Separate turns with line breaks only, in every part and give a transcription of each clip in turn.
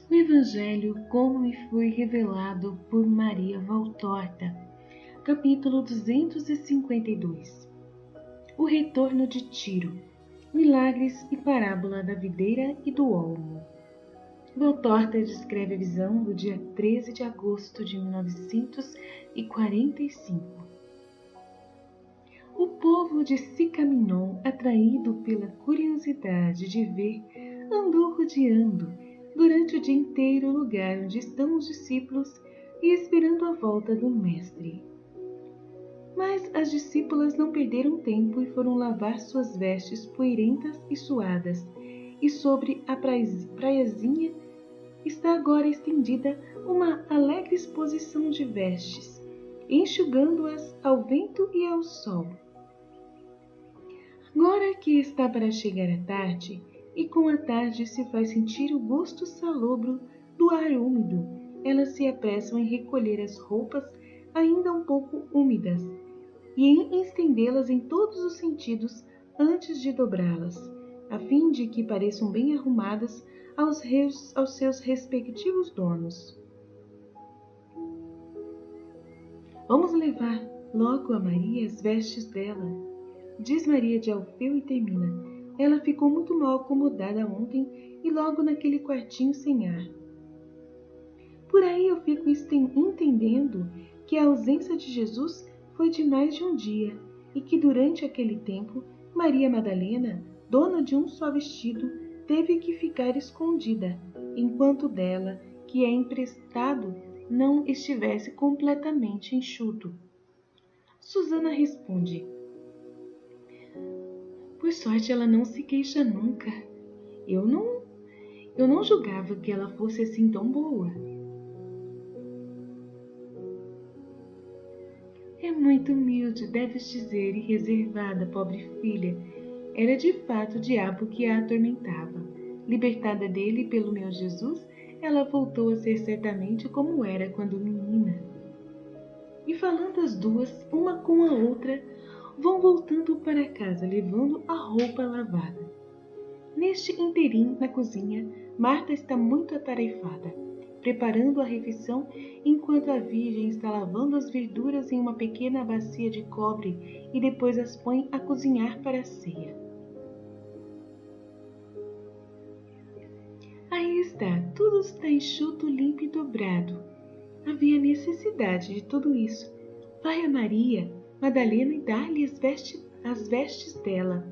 O Evangelho como me foi revelado por Maria Valtorta, capítulo 252. O retorno de Tiro, milagres e parábola da videira e do olmo. Valtorta descreve a visão do dia 13 de agosto de 1945. O povo de Sicaminon, atraído pela curiosidade de ver, andou rodeando durante o dia inteiro o lugar onde estão os discípulos e esperando a volta do Mestre. Mas as discípulas não perderam tempo e foram lavar suas vestes poeirentas e suadas, e sobre a praiazinha está agora estendida uma alegre exposição de vestes, enxugando-as ao vento e ao sol. Agora que está para chegar a tarde, e com a tarde se faz sentir o gosto salobro do ar úmido, elas se apressam em recolher as roupas ainda um pouco úmidas e em estendê-las em todos os sentidos antes de dobrá-las, a fim de que pareçam bem arrumadas aos seus respectivos donos. Vamos levar logo a Maria as vestes dela, diz Maria de Alfeu e termina. Ela ficou muito mal acomodada ontem e logo naquele quartinho sem ar. Por aí eu fico entendendo que a ausência de Jesus foi de mais de um dia e que durante aquele tempo Maria Madalena, dona de um só vestido, teve que ficar escondida, enquanto dela, que é emprestado, não estivesse completamente enxuto. Susana responde: por sorte ela não se queixa nunca. Eu não julgava que ela fosse assim tão boa. É muito humilde, deves dizer, e reservada, pobre filha. Era de fato o diabo que a atormentava. Libertada dele pelo meu Jesus, ela voltou a ser certamente como era quando menina. E falando as duas, uma com a outra, vão voltando para casa, levando a roupa lavada. Neste interim, na cozinha, Marta está muito atarefada, preparando a refeição enquanto a Virgem está lavando as verduras em uma pequena bacia de cobre e depois as põe a cozinhar para a ceia. Aí está, tudo está enxuto, limpo e dobrado. Havia necessidade de tudo isso. Vai a Maria Madalena e dá-lhe as vestes dela,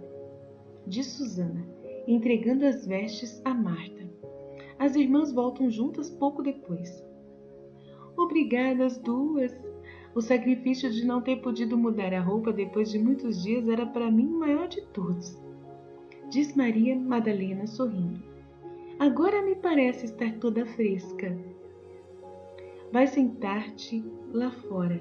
diz Susana, entregando as vestes a Marta. As irmãs voltam juntas pouco depois. Obrigada as duas. O sacrifício de não ter podido mudar a roupa depois de muitos dias era para mim o maior de todos, diz Maria Madalena sorrindo. Agora me parece estar toda fresca. Vai sentar-te lá fora,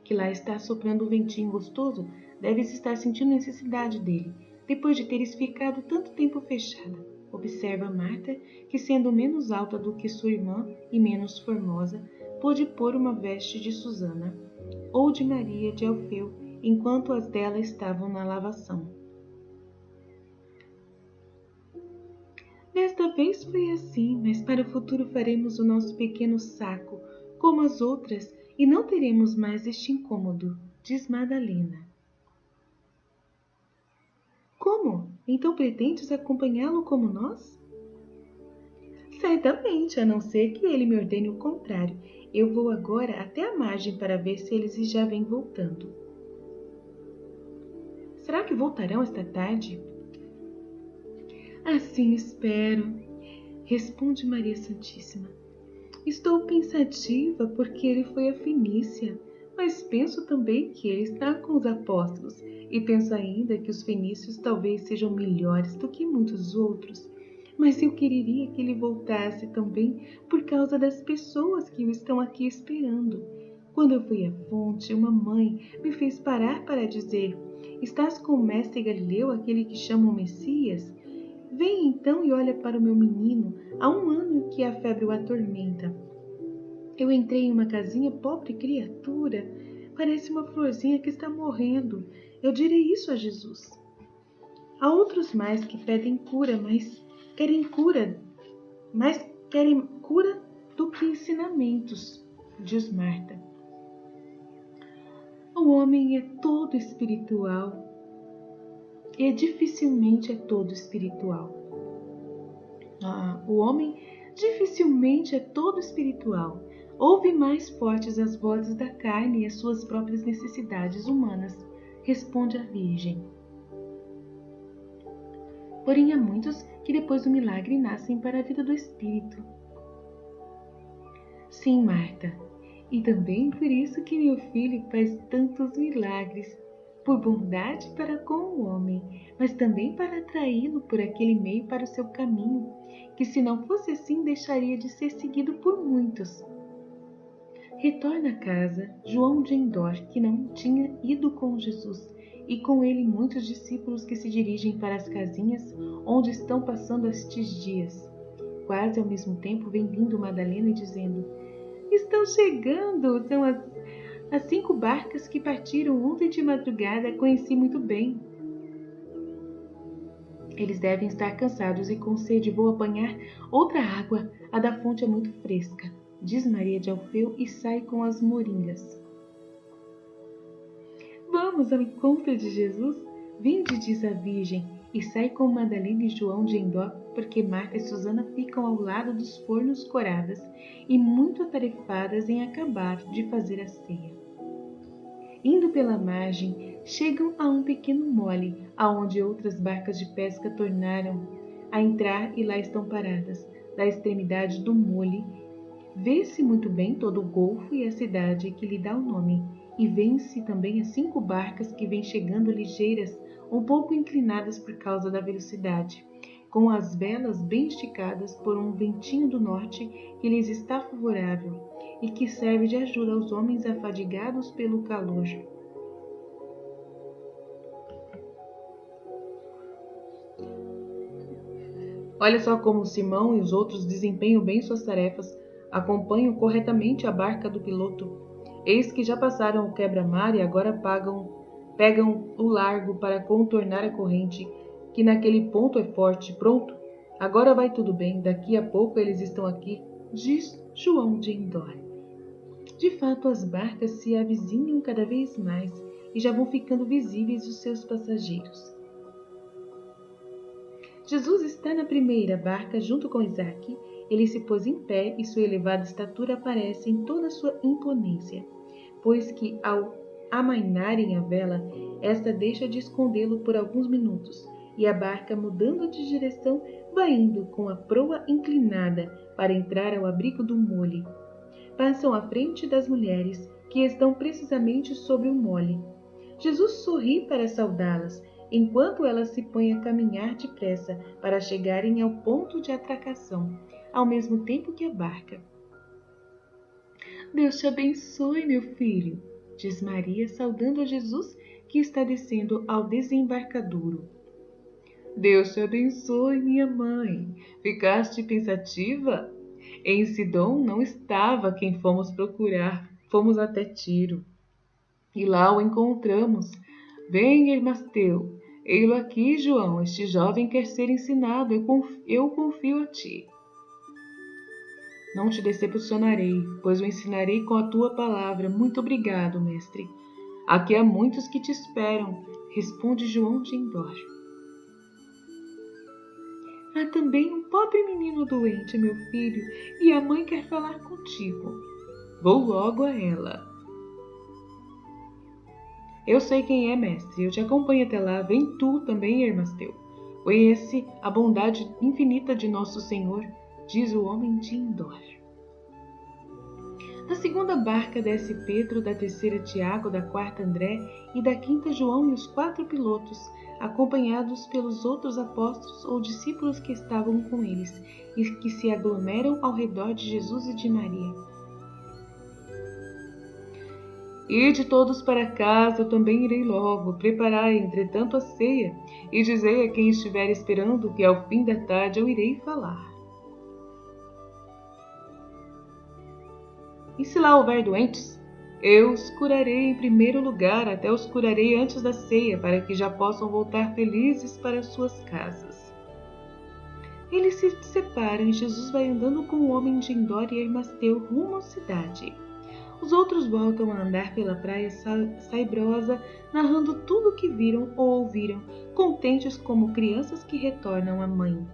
que lá está soprando um ventinho gostoso. Deves estar sentindo necessidade dele, depois de teres ficado tanto tempo fechada. Observa Marta, que sendo menos alta do que sua irmã e menos formosa, pôde pôr uma veste de Susana, ou de Maria de Alfeu, enquanto as dela estavam na lavação. Desta vez foi assim, mas para o futuro faremos o nosso pequeno saco, como as outras, e não teremos mais este incômodo, diz Madalena. Como? Então pretendes acompanhá-lo como nós? Certamente, a não ser que ele me ordene o contrário. Eu vou agora até a margem para ver se eles já vêm voltando. Será que voltarão esta tarde? Assim espero, responde Maria Santíssima. Estou pensativa porque ele foi a Fenícia, mas penso também que ele está com os apóstolos e penso ainda que os fenícios talvez sejam melhores do que muitos outros. Mas eu quereria que ele voltasse também por causa das pessoas que o estão aqui esperando. Quando eu fui à fonte, uma mãe me fez parar para dizer: estás com o mestre Galileu, aquele que chamam Messias? Vem então e olha para o meu menino, há 1 ano que a febre o atormenta. Eu entrei em uma casinha, pobre criatura, parece uma florzinha que está morrendo. Eu direi isso a Jesus. Há outros mais que pedem cura, mas querem cura do que ensinamentos, diz Marta. O homem é todo espiritual e dificilmente é todo espiritual. O homem dificilmente é todo espiritual. Ouve mais fortes as vozes da carne e as suas próprias necessidades humanas, responde a Virgem. Porém, há muitos que depois do milagre nascem para a vida do Espírito. Sim, Marta, e também por isso que meu filho faz tantos milagres, por bondade para com o homem, mas também para atraí-lo por aquele meio para o seu caminho, que se não fosse assim deixaria de ser seguido por muitos. Retorna a casa João de Endor, que não tinha ido com Jesus, e com ele muitos discípulos que se dirigem para as casinhas onde estão passando estes dias. Quase ao mesmo tempo vem vindo Madalena dizendo: estão chegando, são as 5 barcas que partiram ontem de madrugada, conheci muito bem. Eles devem estar cansados e com sede. Vou apanhar outra água, a da fonte é muito fresca, diz Maria de Alfeu e sai com as moringas. Vamos ao encontro de Jesus? Vinde, diz a Virgem, e sai com Madalena e João de Endor, porque Marta e Susana ficam ao lado dos fornos coradas e muito atarefadas em acabar de fazer a ceia. Indo pela margem, chegam a um pequeno mole, aonde outras barcas de pesca tornaram a entrar e lá estão paradas. Da extremidade do mole, vê-se muito bem todo o golfo e a cidade que lhe dá o nome, e vêem-se também as 5 barcas que vêm chegando ligeiras, um pouco inclinadas por causa da velocidade, com as velas bem esticadas por um ventinho do norte que lhes está favorável e que serve de ajuda aos homens afadigados pelo calor. Olha só como Simão e os outros desempenham bem suas tarefas, acompanham corretamente a barca do piloto. Eis que já passaram o quebra-mar e agora pegam o largo para contornar a corrente, que naquele ponto é forte. Pronto, agora vai tudo bem, daqui a pouco eles estão aqui, diz João de Endor. De fato, as barcas se avizinham cada vez mais e já vão ficando visíveis os seus passageiros. Jesus está na primeira barca junto com Isaque. Ele se pôs em pé e sua elevada estatura aparece em toda a sua imponência, pois que, ao amainarem a vela, esta deixa de escondê-lo por alguns minutos, e a barca, mudando de direção, vai indo com a proa inclinada para entrar ao abrigo do mole. Passam à frente das mulheres, que estão precisamente sobre o mole. Jesus sorri para saudá-las, enquanto elas se põem a caminhar depressa para chegarem ao ponto de atracação, ao mesmo tempo que a barca. Deus te abençoe, meu filho, diz Maria, saudando a Jesus, que está descendo ao desembarcadouro. Deus te abençoe, minha mãe. Ficaste pensativa? Em Sidom não estava quem fomos procurar. Fomos até Tiro, e lá o encontramos. Vem, Ermasteu. Ei-lo aqui, João. Este jovem quer ser ensinado. Eu confio a ti. Não te decepcionarei, pois o ensinarei com a tua palavra. Muito obrigado, mestre. Aqui há muitos que te esperam, responde João de Endor. Há também um pobre menino doente, meu filho, e a mãe quer falar contigo. Vou logo a ela. Eu sei quem é, mestre. Eu te acompanho até lá. Vem tu também, Ermasteu. Conhece a bondade infinita de nosso Senhor, diz o homem de Endor. Da segunda barca desce Pedro, da terceira Tiago, da quarta André e da quinta João e os 4 pilotos, acompanhados pelos outros apóstolos ou discípulos que estavam com eles e que se aglomeram ao redor de Jesus e de Maria. Ide todos para casa, eu também irei logo. Preparai, entretanto, a ceia, e dizei a quem estiver esperando que ao fim da tarde eu irei falar. E se lá houver doentes, eu os curarei em primeiro lugar, até os curarei antes da ceia, para que já possam voltar felizes para suas casas. Eles se separam e Jesus vai andando com o homem de Endor e Armasteu rumo à cidade. Os outros voltam a andar pela praia saibrosa, narrando tudo o que viram ou ouviram, contentes como crianças que retornam à mãe.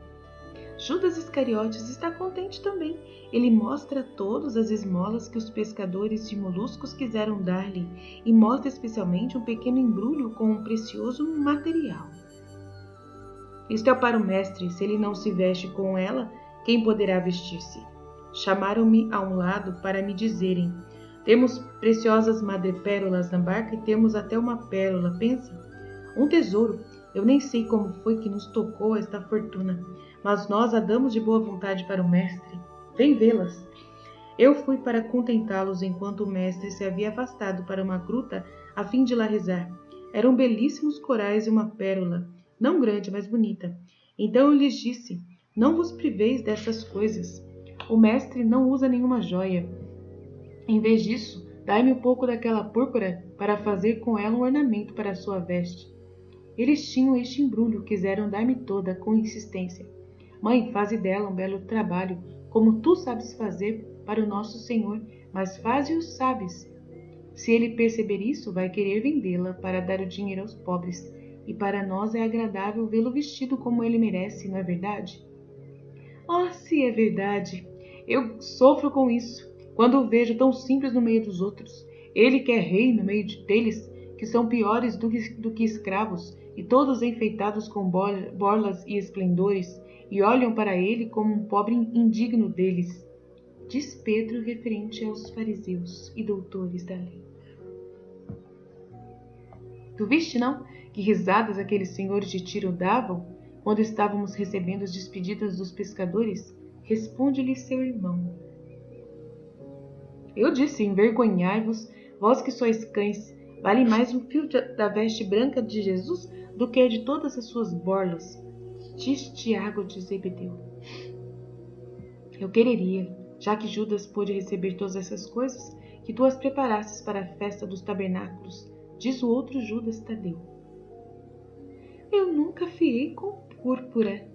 Judas Iscariotes está contente também. Ele mostra a todos as esmolas que os pescadores de moluscos quiseram dar-lhe e mostra especialmente um pequeno embrulho com um precioso material. Isto é para o mestre, se ele não se veste com ela, quem poderá vestir-se? Chamaram-me a um lado para me dizerem: temos preciosas madrepérolas na barca e temos até uma pérola, pensa? Um tesouro. Eu nem sei como foi que nos tocou esta fortuna, mas nós a damos de boa vontade para o mestre. Vem vê-las. Eu fui para contentá-los enquanto o mestre se havia afastado para uma gruta a fim de lá rezar. Eram belíssimos corais e uma pérola, não grande, mas bonita. Então eu lhes disse: não vos priveis dessas coisas. O mestre não usa nenhuma joia. Em vez disso, dai-me um pouco daquela púrpura para fazer com ela um ornamento para a sua veste. Eles tinham este embrulho, quiseram dar-me toda, com insistência. Mãe, faze dela um belo trabalho, como tu sabes fazer para o nosso Senhor, mas faze-o sabes. Se ele perceber isso, vai querer vendê-la para dar o dinheiro aos pobres, e para nós é agradável vê-lo vestido como ele merece, não é verdade? Oh, se é verdade! Eu sofro com isso, quando o vejo tão simples no meio dos outros. Ele que é rei no meio deles, que são piores do que escravos, e todos enfeitados com borlas e esplendores, e olham para ele como um pobre indigno deles. Diz Pedro referente aos fariseus e doutores da lei. Tu viste, não, que risadas aqueles senhores de Tiro davam quando estávamos recebendo as despedidas dos pescadores? Responde-lhe seu irmão. Eu disse: envergonhai-vos, vós que sois cães. Vale mais um fio da veste branca de Jesus do que de todas as suas borlas. Diz Tiago de Zebedeu. Eu quereria, já que Judas pôde receber todas essas coisas, que tu as preparasses para a festa dos tabernáculos, diz o outro Judas Tadeu. Eu nunca fiei com púrpura,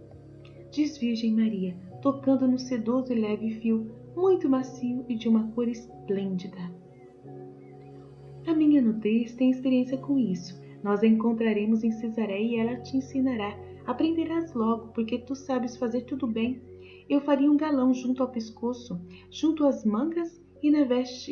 diz Virgem Maria, tocando no sedoso e leve fio, muito macio e de uma cor esplêndida. A minha nudez tem experiência com isso. Nós a encontraremos em Cesareia e ela te ensinará. Aprenderás logo, porque tu sabes fazer tudo bem. Eu faria um galão junto ao pescoço, junto às mangas e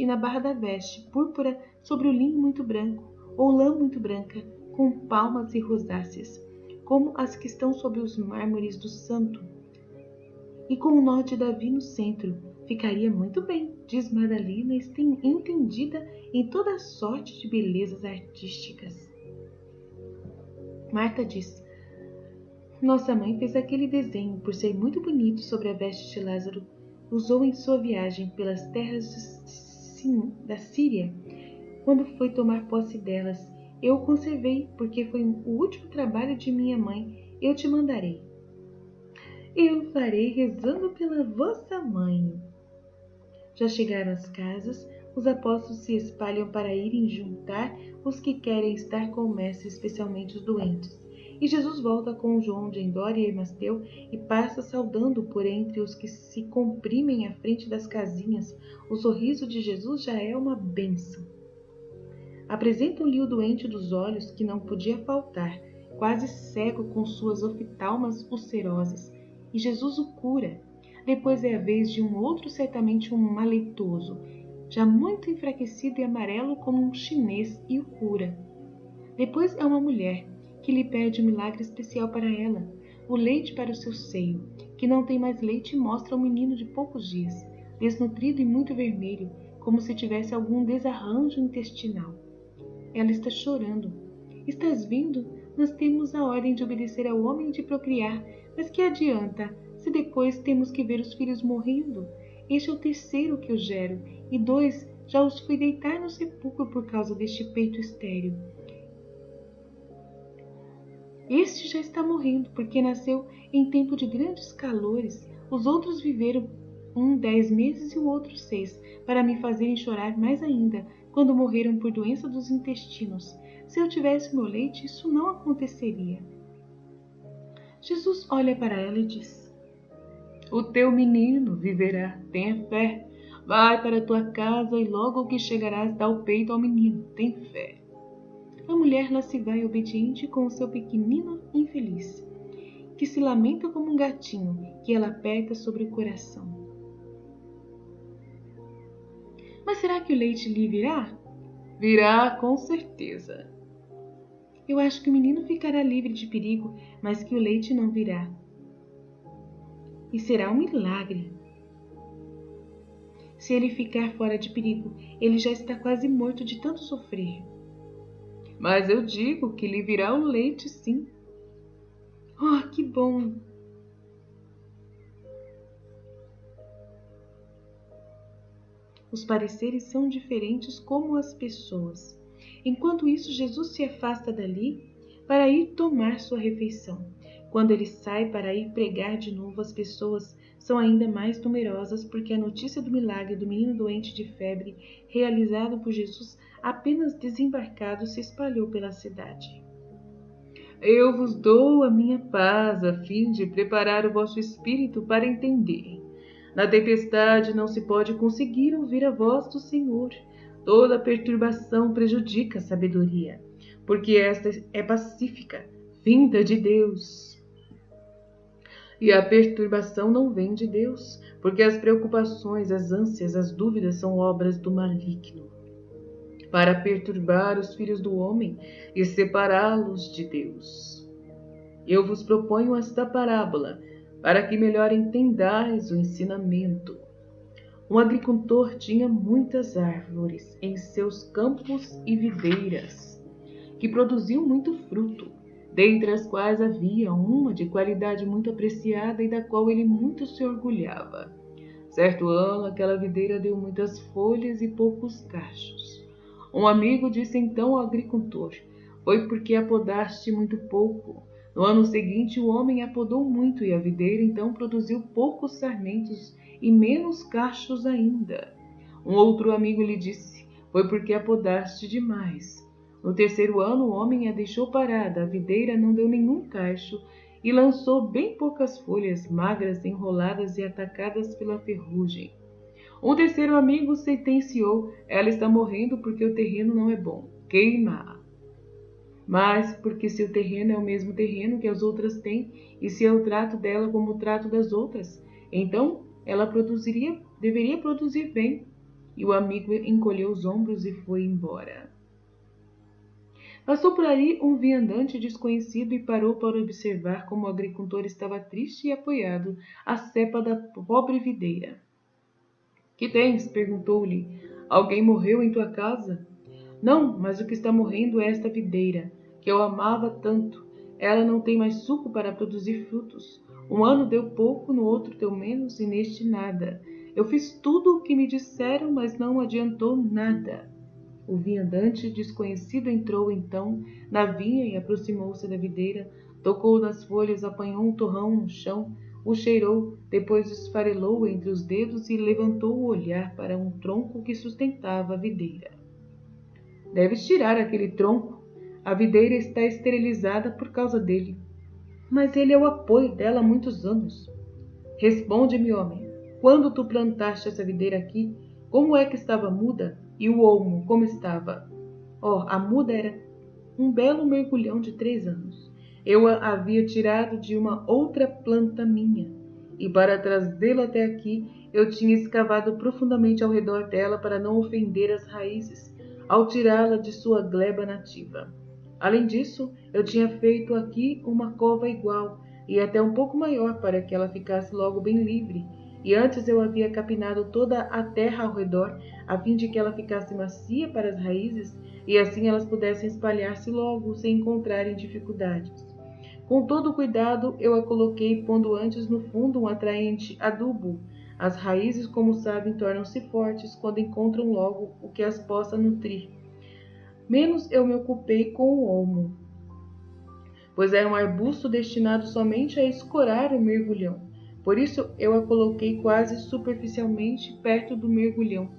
na barra da veste, púrpura sobre o linho muito branco, ou lã muito branca, com palmas e rosáceas, como as que estão sobre os mármores do santo. E com o nó de Davi no centro, ficaria muito bem, diz Madalena, entendida em toda a sorte de belezas artísticas. Marta diz: nossa mãe fez aquele desenho por ser muito bonito sobre a veste de Lázaro. Usou em sua viagem pelas terras da Síria, quando foi tomar posse delas. Eu o conservei, porque foi o último trabalho de minha mãe. Eu te mandarei. Eu farei rezando pela vossa mãe. Já chegaram às casas, os apóstolos se espalham para irem juntar os que querem estar com o mestre, especialmente os doentes. E Jesus volta com João de Endor e Armasteu e passa saudando por entre os que se comprimem à frente das casinhas. O sorriso de Jesus já é uma bênção. Apresentam-lhe o doente dos olhos, que não podia faltar, quase cego com suas oftalmas ulcerosas, e Jesus o cura. Depois é a vez de um outro, certamente um maleitoso, já muito enfraquecido e amarelo como um chinês, e o cura. Depois é uma mulher, que lhe pede um milagre especial para ela, o leite para o seu seio, que não tem mais leite e mostra um menino de poucos dias, desnutrido e muito vermelho, como se tivesse algum desarranjo intestinal. Ela está chorando. Estás vendo? Nós temos a ordem de obedecer ao homem e de procriar, mas que adianta, se depois temos que ver os filhos morrendo? Este é o terceiro que eu gero, e 2 já os fui deitar no sepulcro por causa deste peito estéril. Este já está morrendo, porque nasceu em tempo de grandes calores. Os outros viveram 10 meses e o outro 6, para me fazerem chorar mais ainda, quando morreram por doença dos intestinos. Se eu tivesse meu leite, isso não aconteceria. Jesus olha para ela e diz: O teu menino viverá, tenha fé. Vai para a tua casa e logo que chegarás dá o peito ao menino, tem fé. A mulher lá se vai obediente com o seu pequenino infeliz, que se lamenta como um gatinho que ela aperta sobre o coração. Mas será que o leite lhe virá? Virá com certeza. Eu acho que o menino ficará livre de perigo, mas que o leite não virá. E será um milagre. Se ele ficar fora de perigo, ele já está quase morto de tanto sofrer. Mas eu digo que lhe virá o leite, sim. Oh, que bom! Os pareceres são diferentes como as pessoas. Enquanto isso, Jesus se afasta dali para ir tomar sua refeição. Quando ele sai para ir pregar de novo, as pessoas são ainda mais numerosas porque a notícia do milagre do menino doente de febre, realizado por Jesus apenas desembarcado, se espalhou pela cidade. Eu vos dou a minha paz, a fim de preparar o vosso espírito para entender. Na tempestade não se pode conseguir ouvir a voz do Senhor. Toda perturbação prejudica a sabedoria, porque esta é pacífica, vinda de Deus. E a perturbação não vem de Deus, porque as preocupações, as ânsias, as dúvidas são obras do maligno, para perturbar os filhos do homem e separá-los de Deus. Eu vos proponho esta parábola, para que melhor entendais o ensinamento. Um agricultor tinha muitas árvores em seus campos e videiras, que produziam muito fruto, dentre as quais havia uma de qualidade muito apreciada e da qual ele muito se orgulhava. Certo ano, aquela videira deu muitas folhas e poucos cachos. Um amigo disse então ao agricultor: foi porque apodaste muito pouco. No ano seguinte, o homem apodou muito e a videira então produziu poucos sarmentos e menos cachos ainda. Um outro amigo lhe disse: foi porque apodaste demais. No terceiro ano, o homem a deixou parada, a videira não deu nenhum cacho e lançou bem poucas folhas, magras, enroladas e atacadas pela ferrugem. Um terceiro amigo sentenciou: ela está morrendo porque o terreno não é bom. Queima-a. Mas porque seu terreno é o mesmo terreno que as outras têm, e se eu trato dela como trato das outras, então ela deveria produzir bem. E o amigo encolheu os ombros e foi embora. Passou por ali um viandante desconhecido e parou para observar como o agricultor estava triste e apoiado à cepa da pobre videira. Que tens? Perguntou-lhe. Alguém morreu em tua casa? Não, mas o que está morrendo é esta videira, que eu amava tanto. Ela não tem mais suco para produzir frutos. Um ano deu pouco, no outro deu menos e neste nada. Eu fiz tudo o que me disseram, mas não adiantou nada. O viandante desconhecido entrou então na vinha e aproximou-se da videira, tocou nas folhas, apanhou um torrão no chão, o cheirou, depois esfarelou entre os dedos e levantou o olhar para um tronco que sustentava a videira. Deves tirar aquele tronco. A videira está esterilizada por causa dele. Mas ele é o apoio dela há muitos anos. Responde-me, homem, quando tu plantaste essa videira aqui, como é que estava muda? E o olmo, como estava? A muda era um belo mergulhão de 3 anos. Eu a havia tirado de uma outra planta minha, e para trazê-la até aqui, eu tinha escavado profundamente ao redor dela para não ofender as raízes, ao tirá-la de sua gleba nativa. Além disso, eu tinha feito aqui uma cova igual, e até um pouco maior para que ela ficasse logo bem livre, e antes eu havia capinado toda a terra ao redor, a fim de que ela ficasse macia para as raízes, e assim elas pudessem espalhar-se logo, sem encontrarem dificuldades. Com todo cuidado, eu a coloquei, pondo antes no fundo um atraente adubo. As raízes, como sabem, tornam-se fortes quando encontram logo o que as possa nutrir. Menos eu me ocupei com o olmo, pois era um arbusto destinado somente a escorar o mergulhão. Por isso eu a coloquei quase superficialmente perto do mergulhão.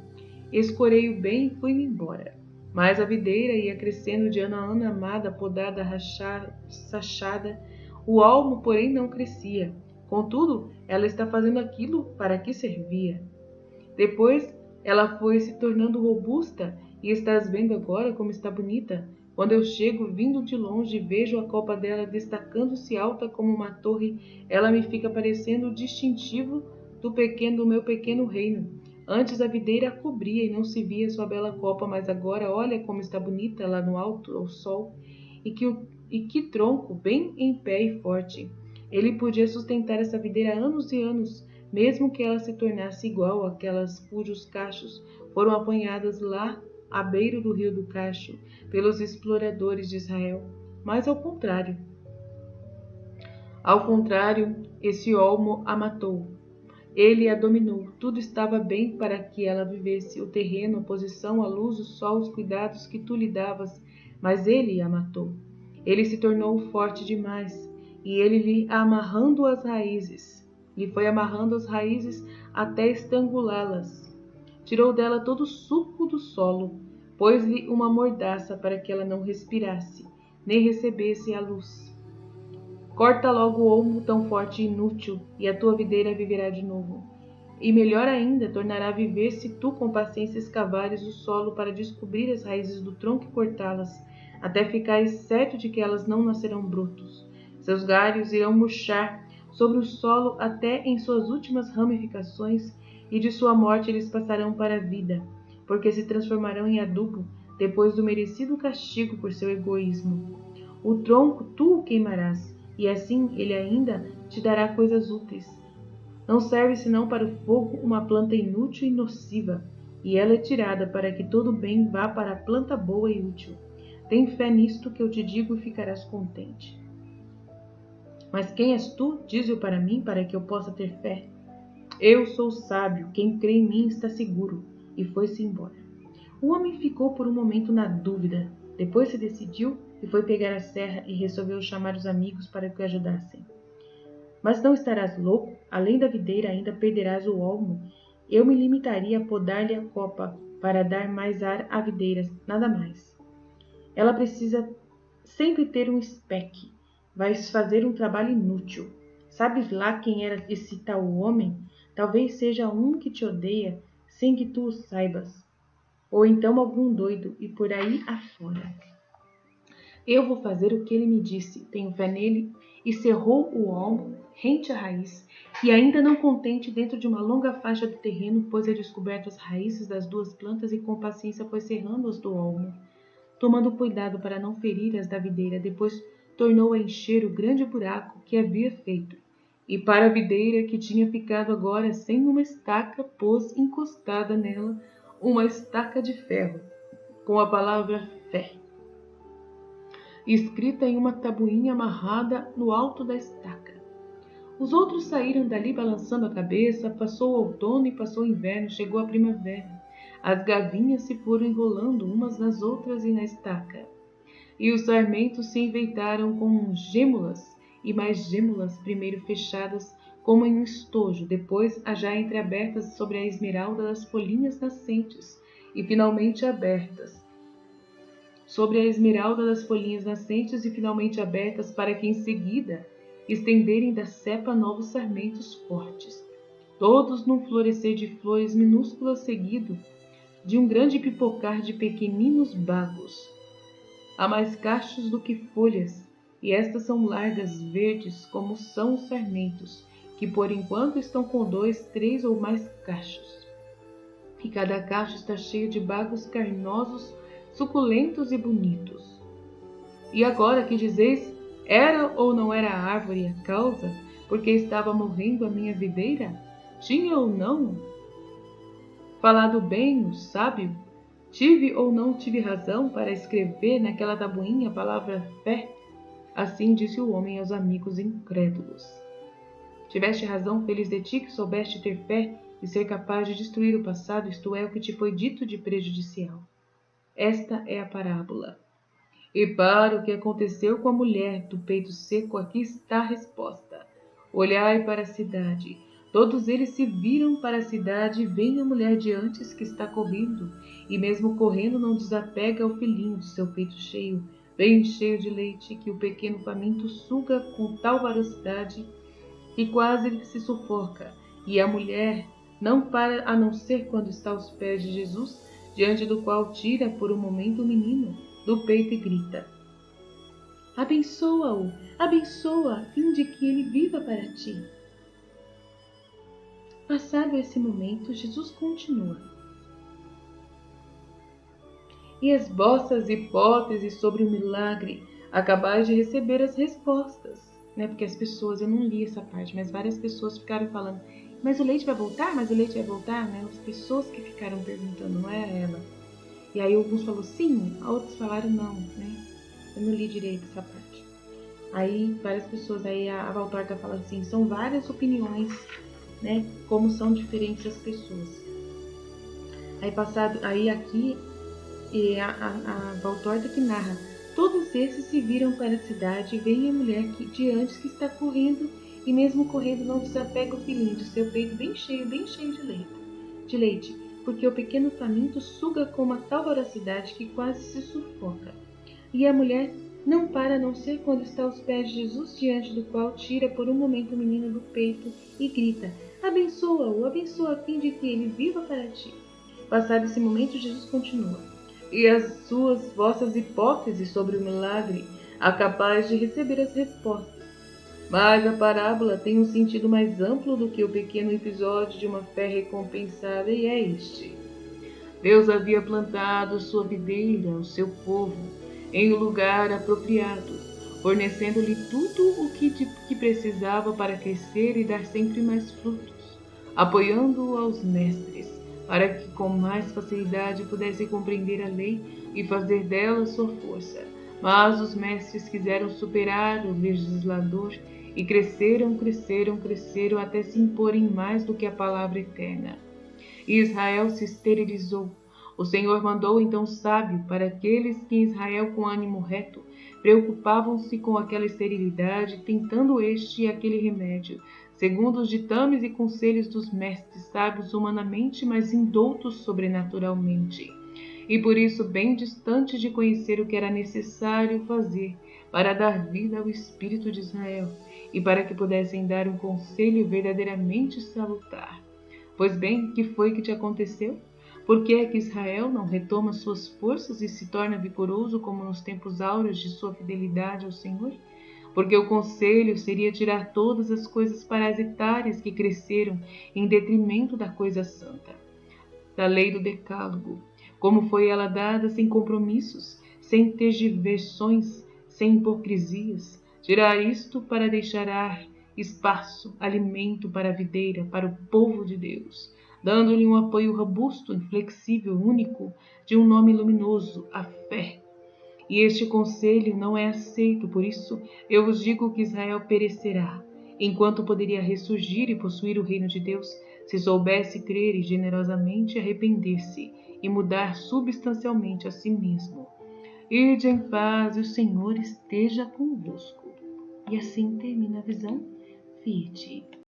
Escorei-o bem e fui-me embora. Mas a videira ia crescendo de ano a ano, amada, podada, sachada. O olmo, porém, não crescia. Contudo, ela está fazendo aquilo para que servia. Depois, ela foi se tornando robusta e estás vendo agora como está bonita. Quando eu chego vindo de longe e vejo a copa dela destacando-se alta como uma torre, ela me fica parecendo o distintivo do meu pequeno reino. Antes a videira a cobria e não se via sua bela copa, mas agora olha como está bonita lá no alto ao sol, e que tronco bem em pé e forte. Ele podia sustentar essa videira anos e anos, mesmo que ela se tornasse igual àquelas cujos cachos foram apanhados lá à beira do rio do Cacho pelos exploradores de Israel. Mas ao contrário, esse olmo a matou. Ele a dominou. Tudo estava bem para que ela vivesse: o terreno, a posição, a luz, o sol, os cuidados que tu lhe davas, mas ele a matou. Ele se tornou forte demais, e ele lhe foi amarrando as raízes até estrangulá-las. Tirou dela todo o suco do solo, pôs-lhe uma mordaça para que ela não respirasse, nem recebesse a luz. Corta logo o olmo tão forte e inútil, e a tua videira viverá de novo. E melhor ainda, tornará a viver se tu com paciência escavares o solo para descobrir as raízes do tronco e cortá-las, até ficares certo de que elas não nascerão brotos. Seus galhos irão murchar sobre o solo até em suas últimas ramificações, e de sua morte eles passarão para a vida, porque se transformarão em adubo depois do merecido castigo por seu egoísmo. O tronco tu o queimarás, e assim ele ainda te dará coisas úteis. Não serve senão para o fogo uma planta inútil e nociva, e ela é tirada para que todo bem vá para a planta boa e útil. Tem fé nisto que eu te digo e ficarás contente. Mas quem és tu? Dize-o para mim, para que eu possa ter fé. Eu sou sábio, quem crê em mim está seguro. E foi-se embora. O homem ficou por um momento na dúvida, depois se decidiu e foi pegar a serra e resolveu chamar os amigos para que o ajudassem. Mas não estarás louco? Além da videira ainda perderás o olmo. Eu me limitaria a podar-lhe a copa para dar mais ar à videira, nada mais. Ela precisa sempre ter um espeque. Vais fazer um trabalho inútil. Sabes lá quem era esse tal homem? Talvez seja um que te odeia, sem que tu o saibas. Ou então algum doido, e por aí afora. Eu vou fazer o que ele me disse, tenho fé nele, e cerrou o olmo, rente à raiz, e ainda não contente, dentro de uma longa faixa do terreno, pôs a descoberto as raízes das duas plantas e com paciência foi cerrando-as do olmo, tomando cuidado para não ferir as da videira. Depois tornou a encher o grande buraco que havia feito, e para a videira, que tinha ficado agora sem uma estaca, pôs encostada nela uma estaca de ferro, com a palavra fé escrita em uma tabuinha amarrada no alto da estaca. Os outros saíram dali balançando a cabeça. Passou o outono e passou o inverno, chegou a primavera. As gavinhas se foram enrolando umas nas outras e na estaca, e os sarmentos se enfeitaram com gêmulas e mais gêmulas, primeiro fechadas como em um estojo, depois já entreabertas sobre a esmeralda das folhinhas nascentes, e finalmente abertas sobre a esmeralda das folhinhas nascentes e finalmente abertas, para que em seguida estenderem da cepa novos sarmentos fortes, todos num florescer de flores minúsculas, seguido de um grande pipocar de pequeninos bagos. Há mais cachos do que folhas, e estas são largas, verdes, como são os sarmentos, que por enquanto estão com 2, 3 ou mais cachos. E cada cacho está cheio de bagos carnosos, suculentos e bonitos. E agora que dizeis, era ou não era a árvore a causa porque estava morrendo a minha videira? Tinha ou não falado bem o sábio? Tive ou não tive razão para escrever naquela tabuinha a palavra fé? Assim disse o homem aos amigos incrédulos. Tiveste razão, feliz de ti, que soubeste ter fé e ser capaz de destruir o passado, isto é, o que te foi dito de prejudicial. Esta é a parábola. E para o que aconteceu com a mulher do peito seco, aqui está a resposta. Olhai para a cidade. Todos eles se viram para a cidade e veem a mulher de antes que está correndo, e mesmo correndo não desapega ao filhinho do seu peito cheio, bem cheio de leite, que o pequeno faminto suga com tal varosidade que quase se sufoca, e a mulher não para a não ser quando está aos pés de Jesus, diante do qual tira por um momento o menino do peito e grita: abençoa-o, abençoa, a fim de que ele viva para ti. Passado esse momento, Jesus continua: e as vossas hipóteses sobre o milagre acabais de receber as respostas, né? Porque as pessoas, eu não li essa parte, mas várias pessoas ficaram falando: mas o leite vai voltar? Mas o leite vai voltar? Né? As pessoas que ficaram perguntando, não é ela. E aí alguns falaram sim, outros falaram não, né? Eu não li direito essa parte. Aí várias pessoas, aí a Valtorta fala assim, são várias opiniões, né? Como são diferentes as pessoas. Aí aqui a Valtorta que narra: todos esses se viram para a cidade e veem a mulher de antes que está correndo, e mesmo correndo não desapega o filhinho de seu peito bem cheio de leite, porque o pequeno faminto suga com uma tal voracidade que quase se sufoca. E a mulher não para a não ser quando está aos pés de Jesus, diante do qual tira por um momento o menino do peito e grita: abençoa-o, abençoa, a fim de que ele viva para ti. Passado esse momento, Jesus continua: e as vossas hipóteses sobre o milagre acabais de receber as respostas. Mas a parábola tem um sentido mais amplo do que o pequeno episódio de uma fé recompensada, e é este: Deus havia plantado sua videira, o seu povo, em um lugar apropriado, fornecendo-lhe tudo o que precisava para crescer e dar sempre mais frutos, apoiando-o aos mestres, para que com mais facilidade pudesse compreender a lei e fazer dela sua força. Mas os mestres quiseram superar o legislador e cresceram até se imporem mais do que a palavra eterna. E Israel se esterilizou. O Senhor mandou então sábio para aqueles que em Israel com ânimo reto preocupavam-se com aquela esterilidade, tentando este e aquele remédio, segundo os ditames e conselhos dos mestres sábios humanamente, mas indoutos sobrenaturalmente. E por isso bem distante de conhecer o que era necessário fazer para dar vida ao espírito de Israel, e para que pudessem dar um conselho verdadeiramente salutar. Pois bem, que foi que te aconteceu? Por que é que Israel não retoma suas forças e se torna vigoroso como nos tempos áureos de sua fidelidade ao Senhor? Porque o conselho seria tirar todas as coisas parasitárias que cresceram em detrimento da coisa santa, da lei do decálogo, como foi ela dada sem compromissos, sem tergiversões, sem hipocrisias. Tirar isto para deixar ar, espaço, alimento para a videira, para o povo de Deus, dando-lhe um apoio robusto, inflexível, único, de um nome luminoso, a fé. E este conselho não é aceito, por isso eu vos digo que Israel perecerá, enquanto poderia ressurgir e possuir o reino de Deus, se soubesse crer e generosamente arrepender-se e mudar substancialmente a si mesmo. Ide em paz e o Senhor esteja convosco. E assim termina a visão Fiat.